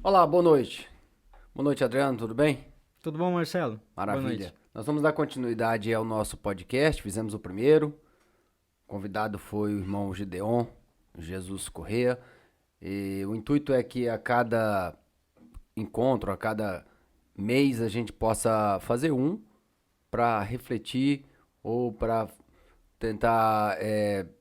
Olá, boa noite. Boa noite, Adriano, tudo bem? Tudo bom, Marcelo? Boa Maravilha. noite. Nós vamos dar continuidade ao nosso podcast, fizemos o primeiro. O convidado foi o irmão Gideon, Jesus Corrêa. E o intuito é que a cada encontro, a cada mês, a gente possa fazer um para refletir ou para tentar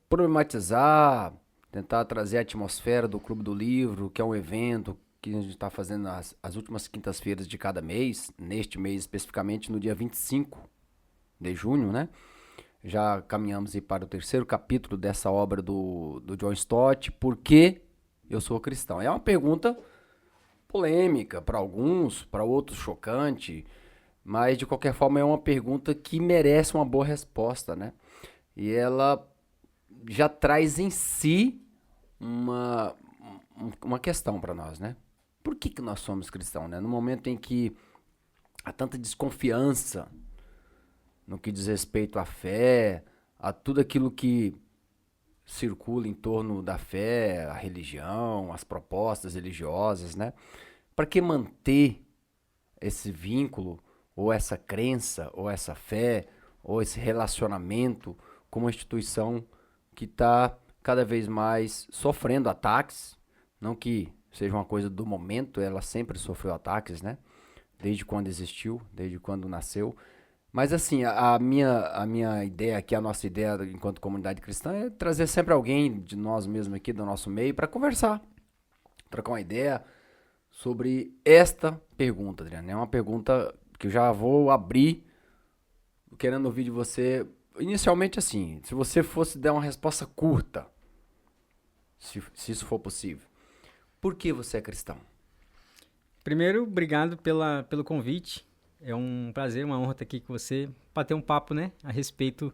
problematizar, tentar trazer a atmosfera do Clube do Livro, que é um evento que a gente está fazendo as últimas quintas-feiras de cada mês, neste mês especificamente no dia 25 de junho, né? Já caminhamos aí para o terceiro capítulo dessa obra do John Stott, Por que eu sou cristão? É uma pergunta polêmica para alguns, para outros chocante, mas de qualquer forma é uma pergunta que merece uma boa resposta, né? E ela já traz em si uma, uma questão para nós, né? Por que nós somos cristãos, né? No momento em que há tanta desconfiança no que diz respeito à fé, a tudo aquilo que circula em torno da fé, a religião, as propostas religiosas, né? Para que manter esse vínculo, ou essa crença, ou essa fé, ou esse relacionamento com uma instituição que está cada vez mais sofrendo ataques, não que seja uma coisa do momento, ela sempre sofreu ataques, né? Desde quando existiu, desde quando nasceu. Mas assim, a minha ideia aqui, a nossa ideia enquanto comunidade cristã é trazer sempre alguém de nós mesmos aqui, do nosso meio, para conversar, trocar uma ideia sobre esta pergunta, Adriano. É uma pergunta que eu já vou abrir querendo ouvir de você. Inicialmente assim, se você fosse dar uma resposta curta, se isso for possível. Por que você é cristão? Primeiro, obrigado pelo convite. É um prazer, uma honra estar aqui com você, para ter um papo, né, a respeito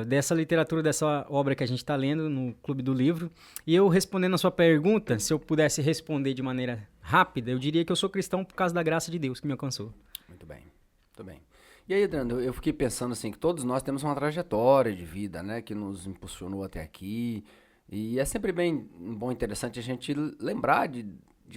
dessa literatura, dessa obra que a gente está lendo no Clube do Livro. E eu respondendo a sua pergunta, se eu pudesse responder de maneira rápida, eu diria que eu sou cristão por causa da graça de Deus que me alcançou. Muito bem, muito bem. E aí, Adriano, eu fiquei pensando assim, que todos nós temos uma trajetória de vida, né, que nos impulsionou até aqui. E é sempre bem bom, interessante a gente lembrar de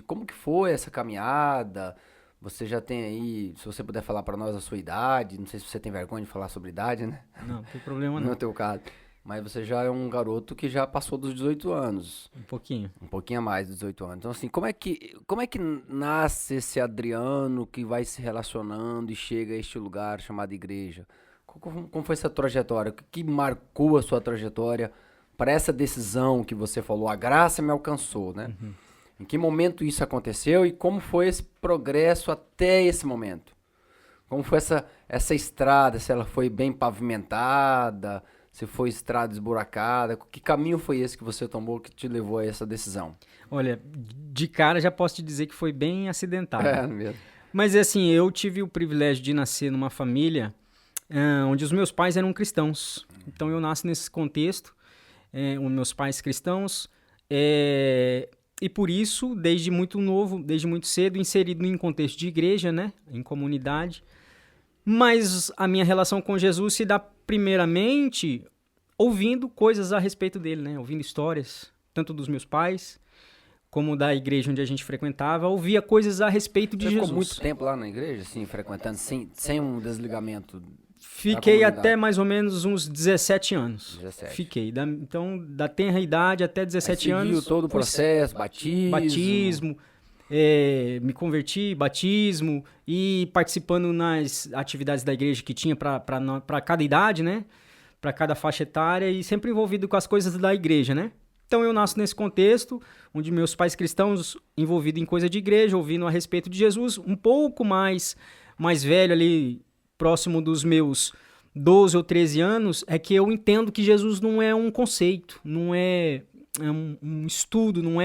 como que foi essa caminhada. Você já tem aí, se você puder falar para nós a sua idade, não sei se você tem vergonha de falar sobre idade, né? Não, não tem problema No não. teu caso. Mas você já é um garoto que já passou dos 18 anos. Um pouquinho. Um pouquinho a mais dos 18 anos. Então, assim, como é que nasce esse Adriano que vai se relacionando e chega a este lugar chamado igreja? Como foi essa trajetória? O que marcou a sua trajetória para essa decisão que você falou? A graça me alcançou, né? Em que momento isso aconteceu e como foi esse progresso até esse momento? Como foi essa estrada? Se ela foi bem pavimentada? Se foi estrada esburacada? Que caminho foi esse que você tomou que te levou a essa decisão? Olha, de cara já posso te dizer que foi bem acidentado. É mesmo. Mas assim, eu tive o privilégio de nascer numa família onde os meus pais eram cristãos. Então eu nasci nesse contexto, os meus pais cristãos, e por isso, desde muito novo, desde muito cedo, inserido em contexto de igreja, né, em comunidade. Mas a minha relação com Jesus se dá primeiramente ouvindo coisas a respeito dele, né, ouvindo histórias, tanto dos meus pais como da igreja onde a gente frequentava, ouvia coisas a respeito de Você ficou Jesus. muito tempo lá na igreja, assim, frequentando, sem um desligamento da Fiquei comunidade? até mais ou menos uns 17 anos. 17. Fiquei. Então, da tenra idade até Aí 17 seguiu anos. todo o processo, Batismo, me converti, batismo, e participando nas atividades da igreja que tinha para cada idade, né? Para cada faixa etária, e sempre envolvido com as coisas da igreja, né? Então eu nasço nesse contexto, onde meus pais cristãos envolvidos em coisa de igreja, ouvindo a respeito de Jesus, um pouco mais velho ali, próximo dos meus 12 ou 13 anos, é que eu entendo que Jesus não é um conceito, não é um estudo, não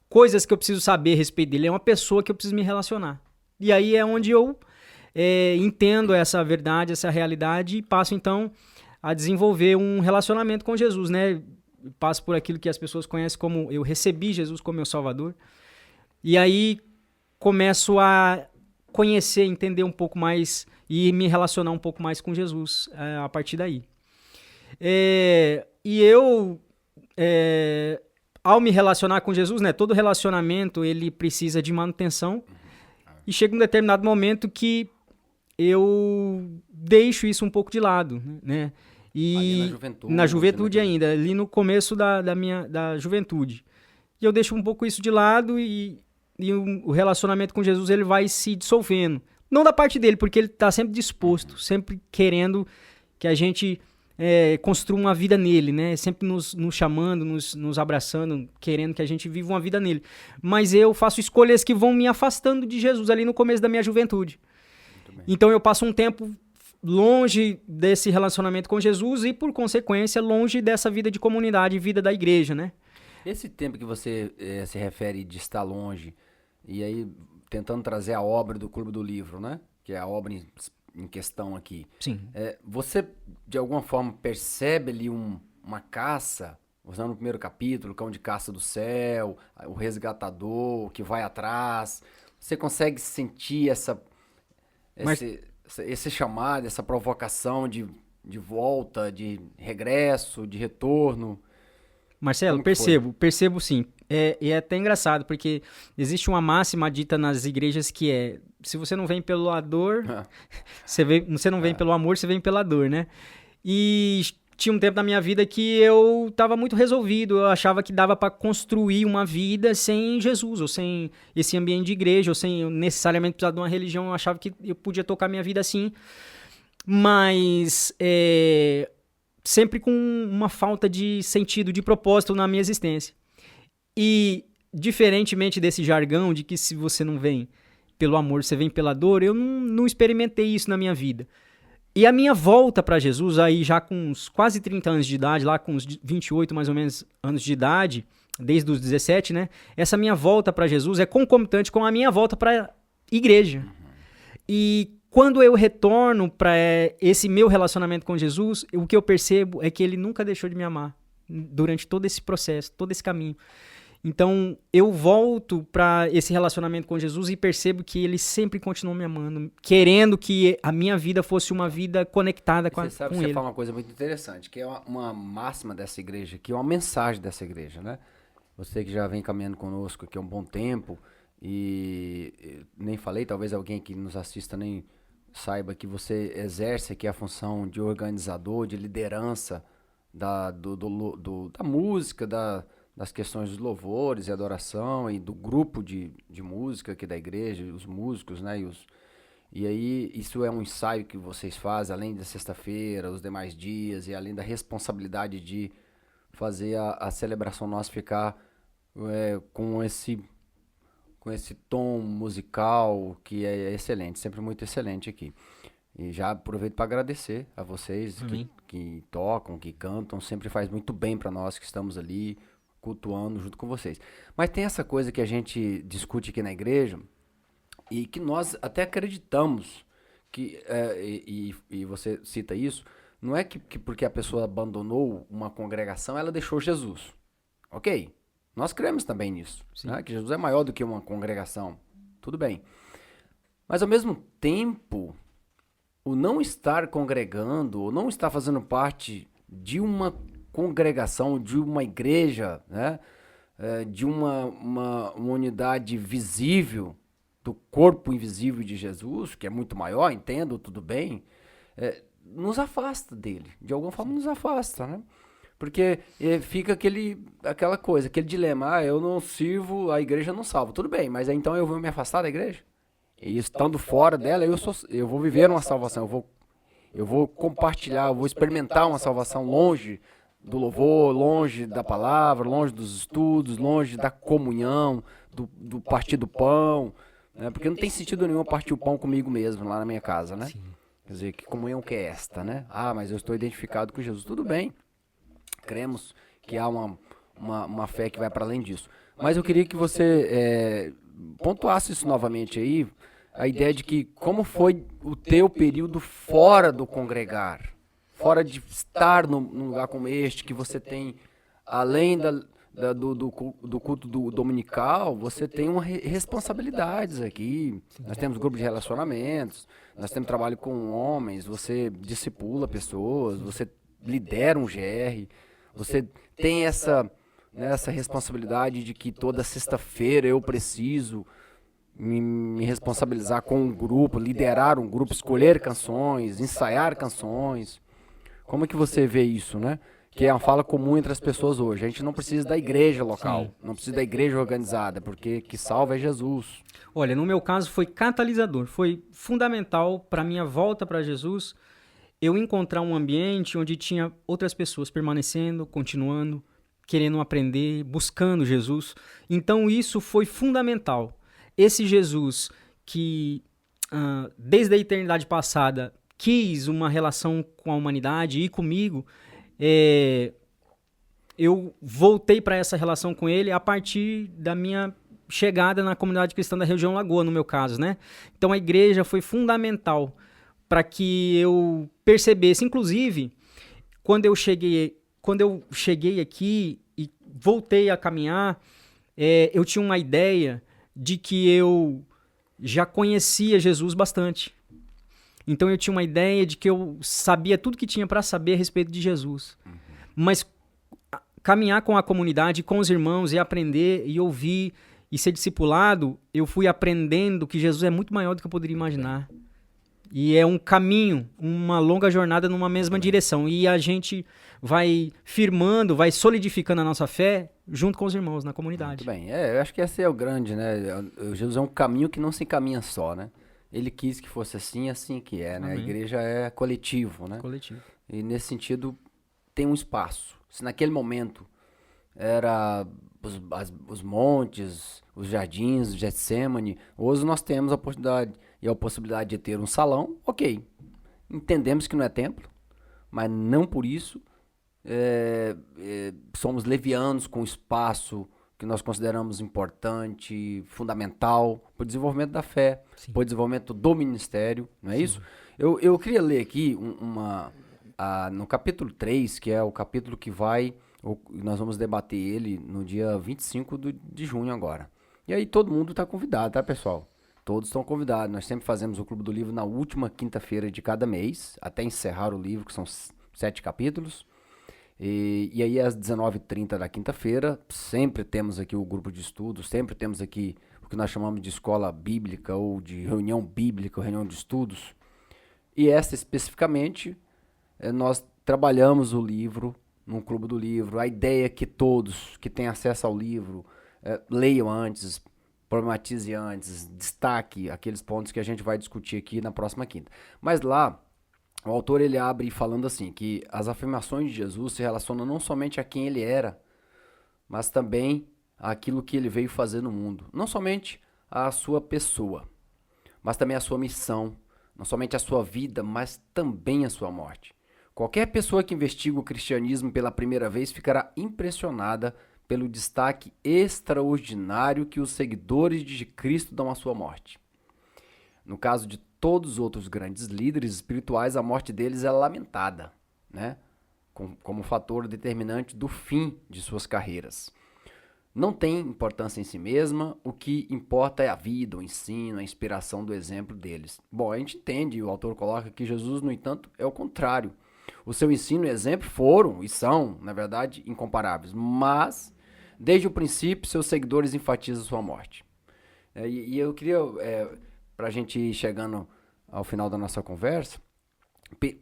coisas que eu preciso saber a respeito dele, é uma pessoa que eu preciso me relacionar. E aí é onde eu entendo essa verdade, essa realidade, e passo então a desenvolver um relacionamento com Jesus, né? Passo por aquilo que as pessoas conhecem como eu recebi Jesus como meu Salvador. E aí começo a conhecer, entender um pouco mais e me relacionar um pouco mais com Jesus a partir daí. E eu ao me relacionar com Jesus, né? Todo relacionamento, ele precisa de manutenção. E chega um determinado momento que eu deixo isso um pouco de lado, né? E na juventude ainda, ali no começo da juventude. E eu deixo um pouco isso de lado e o relacionamento com Jesus, ele vai se dissolvendo. Não da parte dele, porque ele está sempre disposto, sempre querendo que a gente construa uma vida nele, né? Sempre nos chamando, nos abraçando, querendo que a gente viva uma vida nele. Mas eu faço escolhas que vão me afastando de Jesus ali no começo da minha juventude. Então eu passo um tempo longe desse relacionamento com Jesus e, por consequência, longe dessa vida de comunidade, vida da igreja, né? Esse tempo que você se refere de estar longe, e aí tentando trazer a obra do Clube do Livro, né? Que é a obra em questão aqui. Sim. Você, de alguma forma, percebe ali uma caça, usando o primeiro capítulo, o cão de caça do céu, o resgatador que vai atrás. Você consegue sentir esse chamado, essa provocação de volta, de regresso, de retorno? Marcelo, percebo sim. E é até engraçado, porque existe uma máxima dita nas igrejas que é: se você não vem pela dor, você não vem pelo amor, você vem pela dor, né? E tinha um tempo na minha vida que eu estava muito resolvido, eu achava que dava para construir uma vida sem Jesus, ou sem esse ambiente de igreja, ou sem necessariamente precisar de uma religião, eu achava que eu podia tocar minha vida assim, mas sempre com uma falta de sentido, de propósito na minha existência. E, diferentemente desse jargão de que se você não vem pelo amor, você vem pela dor, eu não experimentei isso na minha vida. E a minha volta para Jesus, aí já com uns quase 30 anos de idade, lá com uns 28 mais ou menos anos de idade, desde os 17, né? Essa minha volta para Jesus é concomitante com a minha volta para a igreja. E quando eu retorno para esse meu relacionamento com Jesus, o que eu percebo é que ele nunca deixou de me amar durante todo esse processo, todo esse caminho. Então, eu volto para esse relacionamento com Jesus e percebo que ele sempre continuou me amando, querendo que a minha vida fosse uma vida conectada com ele. Você fala uma coisa muito interessante, que é uma máxima dessa igreja aqui, uma mensagem dessa igreja, né? Você que já vem caminhando conosco aqui há um bom tempo e nem falei, talvez alguém que nos assista nem saiba que você exerce aqui a função de organizador, de liderança da música, das questões dos louvores e adoração e do grupo de música aqui da igreja, os músicos, né? E aí isso é um ensaio que vocês fazem, além da sexta-feira, os demais dias, e além da responsabilidade de fazer a celebração nossa ficar com esse tom musical que é excelente, sempre muito excelente aqui. E já aproveito para agradecer a vocês que tocam, que cantam, sempre faz muito bem para nós que estamos ali cultuando junto com vocês. Mas tem essa coisa que a gente discute aqui na igreja e que nós até acreditamos que, e você cita isso, não é que porque a pessoa abandonou uma congregação, ela deixou Jesus. Ok? Nós cremos também nisso, né? Que Jesus é maior do que uma congregação. Tudo bem. Mas ao mesmo tempo, o não estar congregando, ou não estar fazendo parte de uma congregação, de uma igreja, né? De uma unidade visível, do corpo invisível de Jesus, que é muito maior, entendo, tudo bem, nos afasta dele. De alguma forma nos afasta, né? Porque fica aquela coisa, aquele dilema, eu não sirvo, a igreja não salva. Tudo bem, mas então eu vou me afastar da igreja? E estando fora dela, eu vou viver uma salvação, eu vou compartilhar, eu vou experimentar uma salvação longe do louvor, longe da palavra, longe dos estudos, longe da comunhão, do partir do pão, né? Porque não tem sentido nenhum partir o pão comigo mesmo, lá na minha casa, né? Sim. Quer dizer, que comunhão que é esta, né? Mas eu estou identificado com Jesus. Tudo bem, cremos que há uma fé que vai para além disso. Mas eu queria que você pontuasse isso novamente aí, a ideia de que como foi o teu período fora do congregar, fora de estar num lugar como este, que você tem, além do culto dominical, você tem responsabilidades aqui. Nós temos grupo de relacionamentos, nós temos trabalho com homens, você discipula pessoas, você lidera um GR, você tem nessa responsabilidade de que toda sexta-feira eu preciso me responsabilizar com um grupo, liderar um grupo, escolher canções, ensaiar canções. Como é que você vê isso, né? Que é uma fala comum entre as pessoas hoje. A gente não precisa da igreja local, Sim. não precisa da igreja organizada, porque que salva é Jesus. Olha, no meu caso foi catalisador, foi fundamental para minha volta para Jesus eu encontrar um ambiente onde tinha outras pessoas permanecendo, continuando, querendo aprender, buscando Jesus. Então isso foi fundamental. Esse Jesus que desde a eternidade passada quis uma relação com a humanidade e comigo, eu voltei para essa relação com ele a partir da minha chegada na comunidade cristã da região Lagoa, no meu caso, né? Então a igreja foi fundamental para que eu percebesse, inclusive, quando eu cheguei aqui e voltei a caminhar, eu tinha uma ideia de que eu já conhecia Jesus bastante. Então eu tinha uma ideia de que eu sabia tudo que tinha para saber a respeito de Jesus. Mas caminhar com a comunidade, com os irmãos e aprender e ouvir e ser discipulado, eu fui aprendendo que Jesus é muito maior do que eu poderia imaginar. E é um caminho, uma longa jornada numa mesma direção. E a gente vai firmando, vai solidificando a nossa fé junto com os irmãos na comunidade. Muito bem. Eu acho que esse é o grande, né? Jesus é um caminho que não se caminha só, né? Ele quis que fosse assim, assim que é, né? Amém. A igreja é coletivo, né? Coletivo. E nesse sentido tem um espaço. Se naquele momento era os montes, os jardins, o Getsemane, hoje nós temos a oportunidade e a possibilidade de ter um salão, ok. Entendemos que não é templo, mas não por isso somos levianos com o espaço que nós consideramos importante, fundamental para o desenvolvimento da fé, para o desenvolvimento do ministério, não é Sim. isso? Eu queria ler aqui no capítulo 3, que é o capítulo que nós vamos debater ele no dia 25 de junho agora. E aí todo mundo está convidado, tá, pessoal? Todos estão convidados. Nós sempre fazemos o Clube do Livro na última quinta-feira de cada mês, até encerrar o livro, que são 7 capítulos. E aí às 19h30 da quinta-feira, sempre temos aqui o grupo de estudos, sempre temos aqui o que nós chamamos de escola bíblica ou de reunião bíblica, ou reunião de estudos. E essa especificamente, nós trabalhamos o livro no Clube do Livro. A ideia é que todos que têm acesso ao livro leiam antes, problematize antes, destaque aqueles pontos que a gente vai discutir aqui na próxima quinta. Mas lá, o autor ele abre falando assim, que as afirmações de Jesus se relacionam não somente a quem ele era, mas também àquilo que ele veio fazer no mundo. Não somente a sua pessoa, mas também a sua missão. Não somente a sua vida, mas também a sua morte. Qualquer pessoa que investiga o cristianismo pela primeira vez ficará impressionada pelo destaque extraordinário que os seguidores de Cristo dão à sua morte. No caso de todos os outros grandes líderes espirituais, a morte deles é lamentada, né? Como fator determinante do fim de suas carreiras. Não tem importância em si mesma, o que importa é a vida, o ensino, a inspiração do exemplo deles. Bom, a gente entende, o autor coloca que Jesus, no entanto, é o contrário. O seu ensino e exemplo foram e são, na verdade, incomparáveis, mas desde o princípio seus seguidores enfatizam sua morte. E eu queria, para a gente ir chegando ao final da nossa conversa,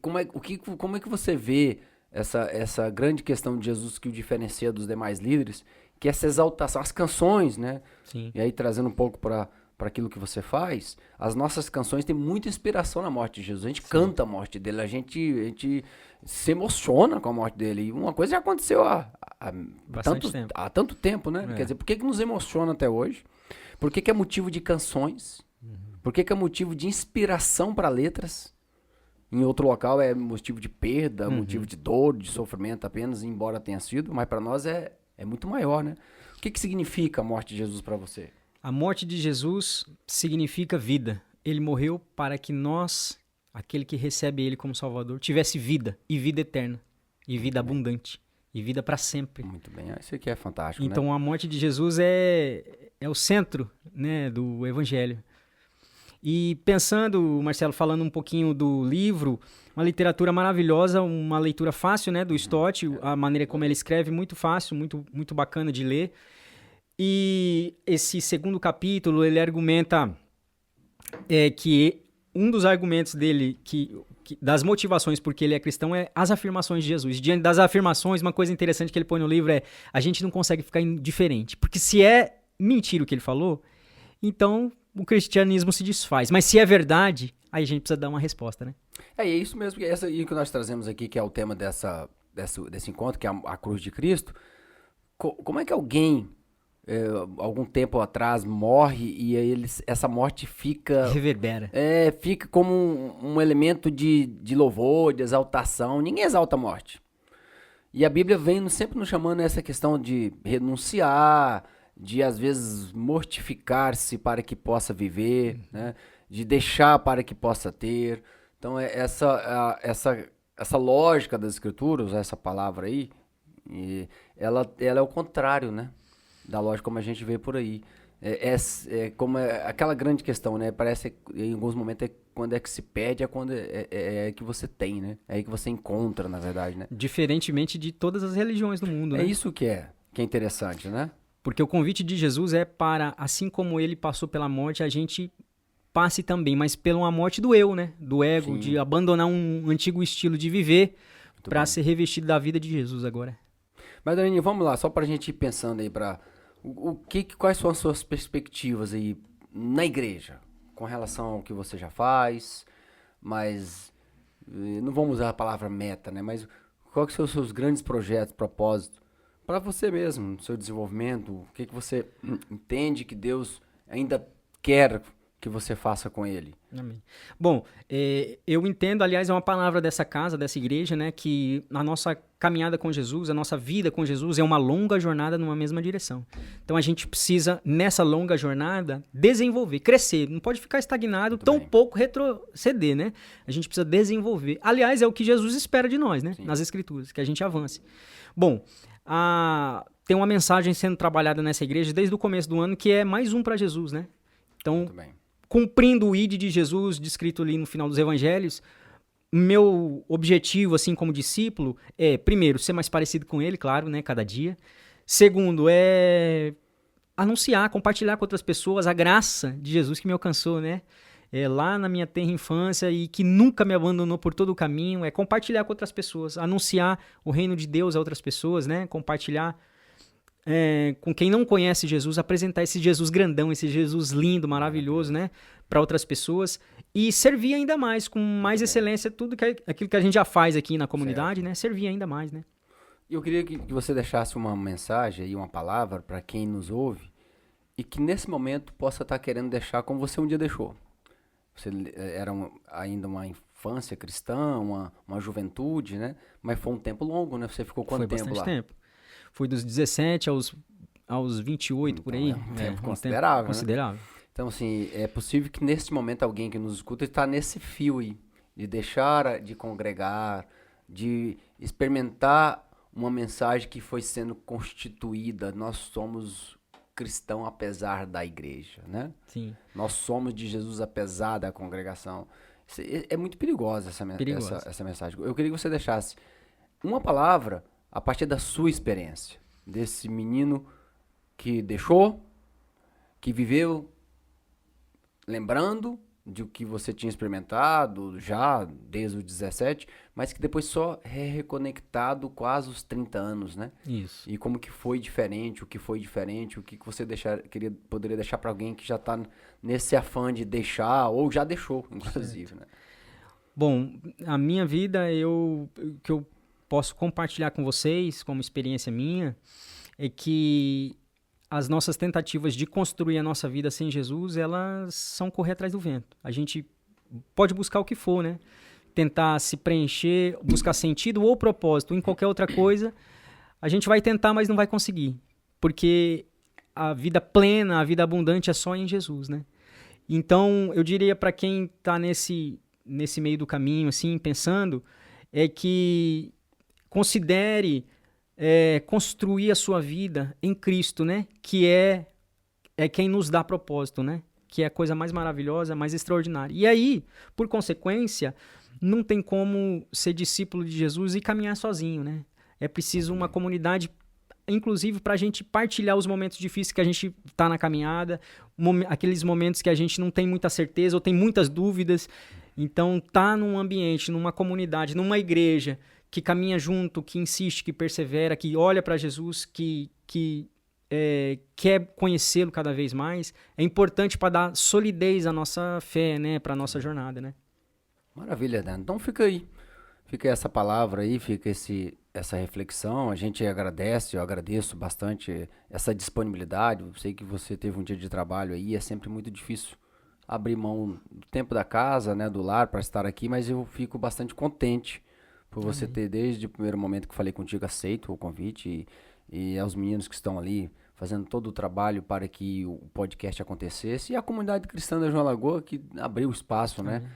como é que você vê essa grande questão de Jesus que o diferencia dos demais líderes, que é essa exaltação, as canções, né? Sim. E aí trazendo um pouco para aquilo que você faz, as nossas canções têm muita inspiração na morte de Jesus. A gente canta a morte dele, a gente se emociona com a morte dele. E uma coisa já aconteceu há tanto tempo, né? Quer dizer, por que nos emociona até hoje? Por que é motivo de canções? Por que é motivo de inspiração para letras? Em outro local é motivo de perda, motivo de dor, de sofrimento apenas, embora tenha sido, mas para nós é muito maior, né? O que significa a morte de Jesus para você? A morte de Jesus significa vida. Ele morreu para que nós, aquele que recebe ele como Salvador, tivesse vida, e vida eterna, e vida abundante, e vida para sempre. Muito bem, isso aqui é fantástico, então, né? a morte de Jesus é o centro, né, do Evangelho. E pensando, Marcelo, falando um pouquinho do livro, uma literatura maravilhosa, uma leitura fácil, né, do Stott, a maneira como ele escreve, muito fácil, muito bacana de ler. E esse segundo capítulo, ele argumenta que um dos argumentos dele, das motivações porque ele é cristão, é as afirmações de Jesus. Diante das afirmações, uma coisa interessante que ele põe no livro é: a gente não consegue ficar indiferente. Porque se é mentira o que ele falou, então o cristianismo se desfaz. Mas se é verdade, aí a gente precisa dar uma resposta, né? É isso mesmo, essa aí que nós trazemos aqui, que é o tema desse encontro, que é a cruz de Cristo. Como é que alguém, algum tempo atrás, morre e aí essa morte fica... Reverbera. Fica como um elemento de louvor, de exaltação. Ninguém exalta a morte. E a Bíblia vem sempre nos chamando essa questão de renunciar, de às vezes mortificar-se para que possa viver, né? De deixar para que possa ter. Então essa lógica das Escrituras, essa palavra aí, ela é o contrário, né, da lógica como a gente vê por aí. Como aquela grande questão, né? Parece que em alguns momentos quando é que se perde, é quando é que você tem, né? É aí que você encontra, na verdade, né? Diferentemente de todas as religiões do mundo, né? É isso que é interessante, né? Porque o convite de Jesus é para, assim como ele passou pela morte, a gente passe também, mas pela morte do eu, né? Do ego, sim, de abandonar um antigo estilo de viver para ser revestido da vida de Jesus agora. Mas, Dani, vamos lá, só para a gente ir pensando aí para... Quais são as suas perspectivas aí na igreja, com relação ao que você já faz, mas não vamos usar a palavra meta, né? Mas quais são os seus grandes projetos, propósitos, para você mesmo, no seu desenvolvimento? O que você entende que Deus ainda quer que você faça com ele? Amém. Bom, eu entendo, aliás, é uma palavra dessa casa, dessa igreja, né, que a nossa caminhada com Jesus, a nossa vida com Jesus é uma longa jornada numa mesma direção. Então a gente precisa, nessa longa jornada, desenvolver, crescer. Não pode ficar estagnado, tampouco retroceder, né? A gente precisa desenvolver. Aliás, é o que Jesus espera de nós, né? Sim. Nas Escrituras, que a gente avance. Bom, tem uma mensagem sendo trabalhada nessa igreja desde o começo do ano que é mais um para Jesus, né? Então, cumprindo o ID de Jesus, descrito ali no final dos evangelhos, meu objetivo, assim como discípulo, é, primeiro, ser mais parecido com ele, claro, né, cada dia. Segundo, é anunciar, compartilhar com outras pessoas a graça de Jesus que me alcançou, né? Lá na minha tenra infância e que nunca me abandonou por todo o caminho, é compartilhar com outras pessoas, anunciar o reino de Deus a outras pessoas, né? Compartilhar com quem não conhece Jesus, apresentar esse Jesus grandão, esse Jesus lindo, maravilhoso, né? Para outras pessoas e servir ainda mais, com mais excelência, aquilo que a gente já faz aqui na comunidade, certo, né? Servir ainda mais, né? Eu queria que você deixasse uma mensagem e uma palavra para quem nos ouve e que nesse momento possa estar querendo deixar como você um dia deixou. Você era ainda uma infância cristã, uma juventude, né? Mas foi um tempo longo, né? Você ficou quanto tempo lá? Foi bastante tempo. Fui dos 17 aos 28, por aí. É um tempo considerável, né? Considerável. Então, assim, é possível que nesse momento alguém que nos escuta está nesse fio aí, de deixar de congregar, de experimentar uma mensagem que foi sendo constituída. Nós somos cristão apesar da igreja, né? Sim. Nós somos de Jesus apesar da congregação. É muito perigosa essa mensagem. Eu queria que você deixasse uma palavra a partir da sua experiência, desse menino que deixou, que viveu lembrando de o que você tinha experimentado já desde os 17, mas que depois só é reconectado quase os 30 anos, né? Isso. E como que foi diferente, o que você poderia deixar para alguém que já está nesse afã de deixar, ou já deixou, inclusive, né? Bom, a minha vida, que eu posso compartilhar com vocês, como experiência minha, é que as nossas tentativas de construir a nossa vida sem Jesus, elas são correr atrás do vento. A gente pode buscar o que for, né? Tentar se preencher, buscar sentido ou propósito em qualquer outra coisa. A gente vai tentar, mas não vai conseguir. Porque a vida plena, a vida abundante é só em Jesus, né? Então, eu diria para quem está nesse meio do caminho, assim, pensando, é que considere construir a sua vida em Cristo, né? Que é quem nos dá propósito, né? que é a coisa mais maravilhosa, mais extraordinária. E aí, por consequência, não tem como ser discípulo de Jesus e caminhar sozinho, né? É preciso uma comunidade, inclusive para a gente partilhar os momentos difíceis que a gente está na caminhada, aqueles momentos que a gente não tem muita certeza ou tem muitas dúvidas. Então, tá num ambiente, numa comunidade, numa igreja que caminha junto, que insiste, que persevera, que olha para Jesus, que quer conhecê-lo cada vez mais, é importante para dar solidez à nossa fé, né, para a nossa jornada, né? Maravilha, Dan. Então fica aí. Fica essa palavra aí, fica essa reflexão. A gente agradece, eu agradeço bastante essa disponibilidade. Eu sei que você teve um dia de trabalho aí, é sempre muito difícil abrir mão do tempo da casa, né, do lar para estar aqui, mas eu fico bastante contente por você ter, desde o primeiro momento que falei contigo, aceito o convite e aos meninos que estão ali fazendo todo o trabalho para que o podcast acontecesse e a comunidade cristã da João Lagoa que abriu espaço, né?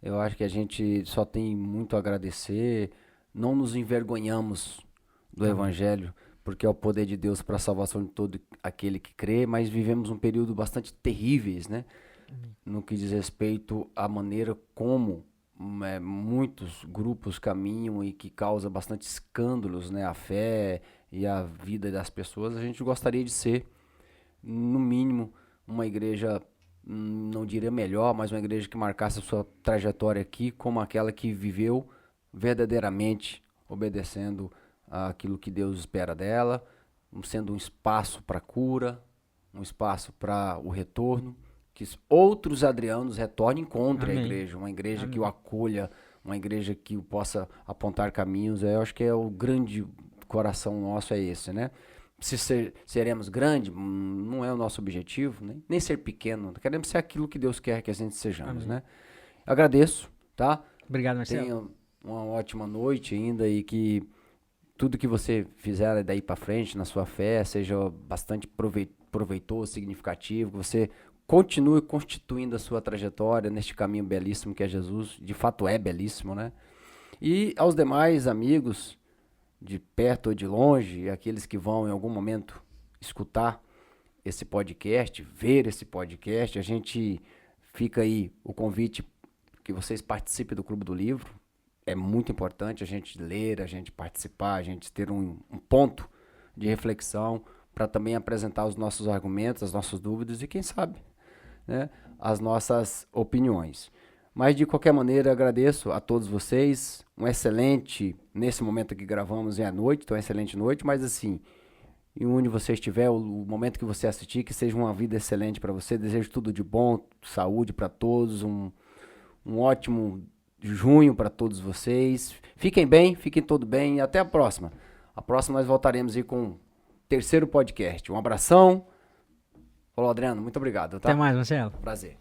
Eu acho que a gente só tem muito a agradecer, não nos envergonhamos do Evangelho, porque é o poder de Deus para a salvação de todo aquele que crê, mas vivemos um período bastante terríveis, né? No que diz respeito à maneira como muitos grupos caminham e que causa bastante escândalos, né? A fé e a vida das pessoas. A gente gostaria de ser, no mínimo, uma igreja, não diria melhor, mas uma igreja que marcasse a sua trajetória aqui como aquela que viveu verdadeiramente obedecendo àquilo que Deus espera dela, sendo um espaço para cura, um espaço para o retorno, que outros Adrianos retornem e encontrem a igreja, uma igreja que o acolha, uma igreja que o possa apontar caminhos. Eu acho que é o grande coração nosso, é esse, né? Se seremos grandes, não é o nosso objetivo, né? Nem ser pequeno, queremos ser aquilo que Deus quer que a gente sejamos, né? Agradeço, tá? Obrigado, Marcelo. Tenha uma ótima noite ainda e que tudo que você fizer daí para frente na sua fé seja bastante proveitoso, significativo, que você continue constituindo a sua trajetória neste caminho belíssimo que é Jesus, de fato é belíssimo, né? E aos demais amigos, de perto ou de longe, aqueles que vão em algum momento escutar esse podcast, ver esse podcast, a gente fica aí o convite que vocês participem do Clube do Livro. É muito importante a gente ler, a gente participar, a gente ter um ponto de reflexão para também apresentar os nossos argumentos, as nossas dúvidas e quem sabe, né, as nossas opiniões. Mas de qualquer maneira agradeço a todos vocês, nesse momento que gravamos é à noite, então é excelente noite, mas assim, e onde você estiver, o momento que você assistir, que seja uma vida excelente para você, desejo tudo de bom, saúde para todos, um ótimo junho para todos vocês, fiquem bem, fiquem todo bem e até a próxima. A próxima nós voltaremos aí com o terceiro podcast. Um abração. Falou, Adriano, muito obrigado, tá? Até mais, Marcelo. Prazer.